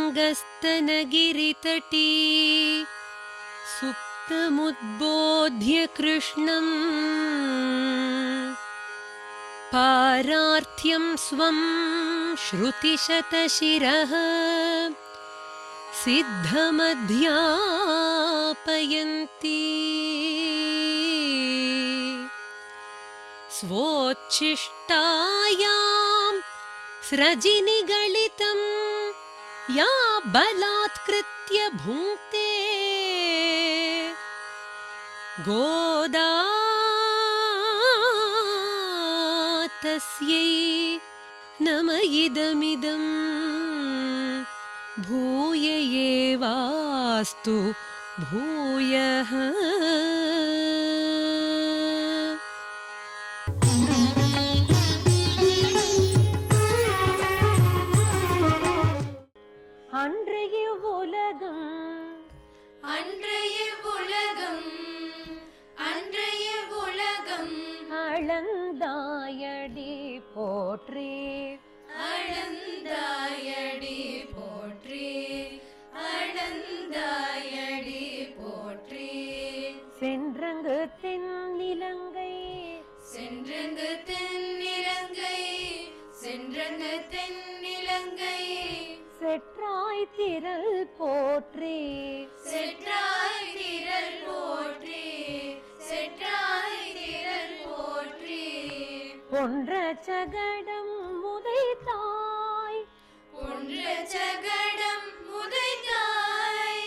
तुङ्गस्तनगिरितटी सुप्तमुद्बोध्य कृष्णम् पारार्थ्यं स्वं श्रुतिशतशिरः सिद्धमध्यापयन्ती स्वोच्छिष्टायां स्रजिनिगलितं या बलात्कृत्य भुङ्क्ते गोदा तस्यै नम इदमिदं भूय एवास्तु भूयः। அன்றைய உலகம் அன்றைய உலகம் அன்றைய உலகம் அளந்தாயடி போற்றி அளந்தாயடி போற்றி அளந்தாயடி போற்றி சென்றங்கு தென்னிலங்கை சென்றங்கு தென்னிலங்கை சென்றங்கு தென்னிலங்கை செற்றாய் திரள் போற்றி செற்றாய் திரள் போற்றி செற்றாய் திரள் போற்றி பொன்ற சகடம் முதைத்தாய் பொன்ற சகடம் முதைத்தாய்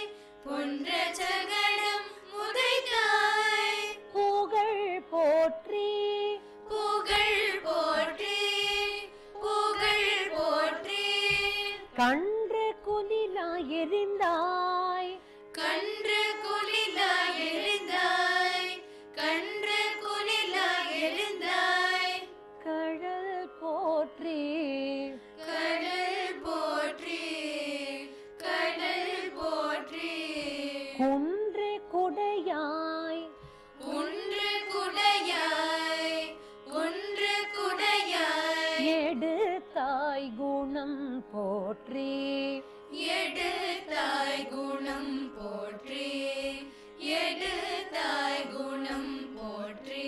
பொன்ற சகடம் முதைத்தாய் புகழ் போற்றி புகழ் போற்றி புகழ் போற்றி கன்று குலிலா எரிந்தாய் கன்று குலிலா எழுந்தாய் கன்று குலிலா எழுந்தாய் கடல் போற்றி கடல் போற்றி கடல் போற்றி குன்று குடையாய் ஒன்று குடையாய் ஒன்று குடையாய் எடுத்தாய் குணம் போற்றி எடுத்தாய் குணம் போற்றி எடுத்தாய் குணம் போற்றி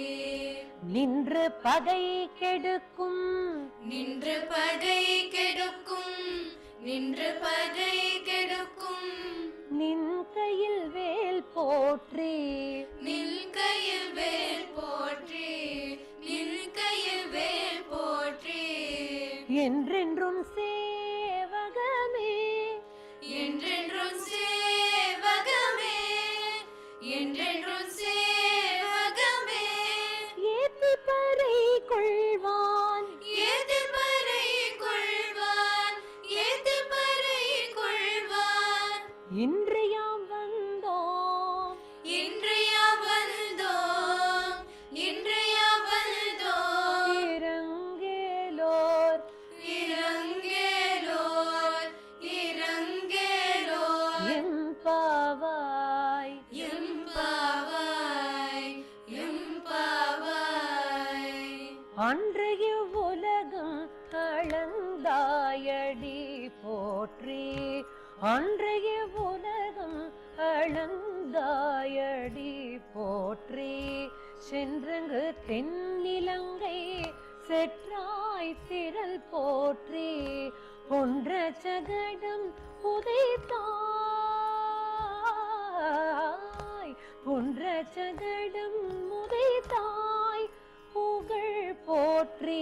நின்று பகை கெடுக்கும் நின்று பகை கெடுக்கும் நின்று பகை கெடுக்கும் நின் கையில் வேல் போற்றி நின் கையில் வேல் போற்றி நின் கையில் வேல் போற்றி என்றென்றும் சேவகமே என்றென்றும் சேவகமே என்றென்றும் சேவகமே ஏத்தி பறை கொள்வான் எதிர்பறை கொள்வான் எதிர்பறை கொள்வான் இன்று யாம் வந்தோம் இன்றைய வந்தோம் இன்றைய வந்தோம் இறங்கேலோர் இறங்கேலோர் இறங்கேலோர் எம்பாவாய் எம்பாவாய் எம்பாவாய் அன்றைய உலகம் அளந்தாயடி போற்றி அன்றைய உலகம் அளந்தாயடி போற்றி சென்றங்கு தென்னிலங்கை செற்றாய் திரள் போற்றி பொன்ற சகடம் உதைத்தாய் பொன்ற சகடம் உதைத்தாய் புகழ் போற்றி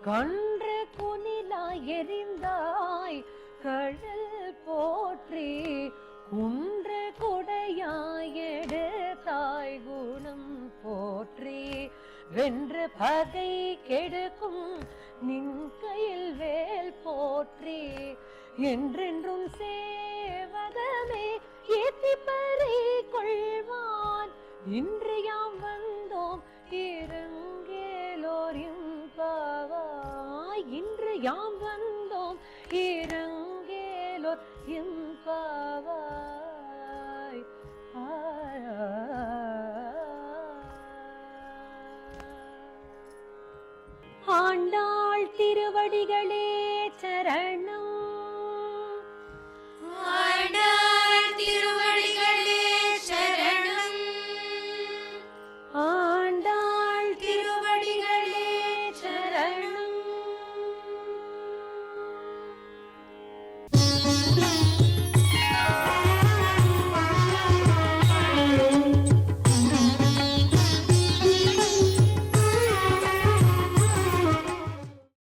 கன்று குனிலா எரிந்தாய் கடல் போற்றி குன்று குடையாய் எடுத்தாய் குணம் போற்றி வென்று பகை கெடுக்கும் நின் கையில் வேல் போற்றி என்றென்றும் சேவகமே ஏத்தி பறை கொள்வான் இன்று யாம் வந்தோம் இறங்கேலோர் எம்பாவாய் இன்று யாம் வந்தோம் இறங்கேலோர் எம்பாவாய் ஆண்டாள் திருவடிகளே சரணம்.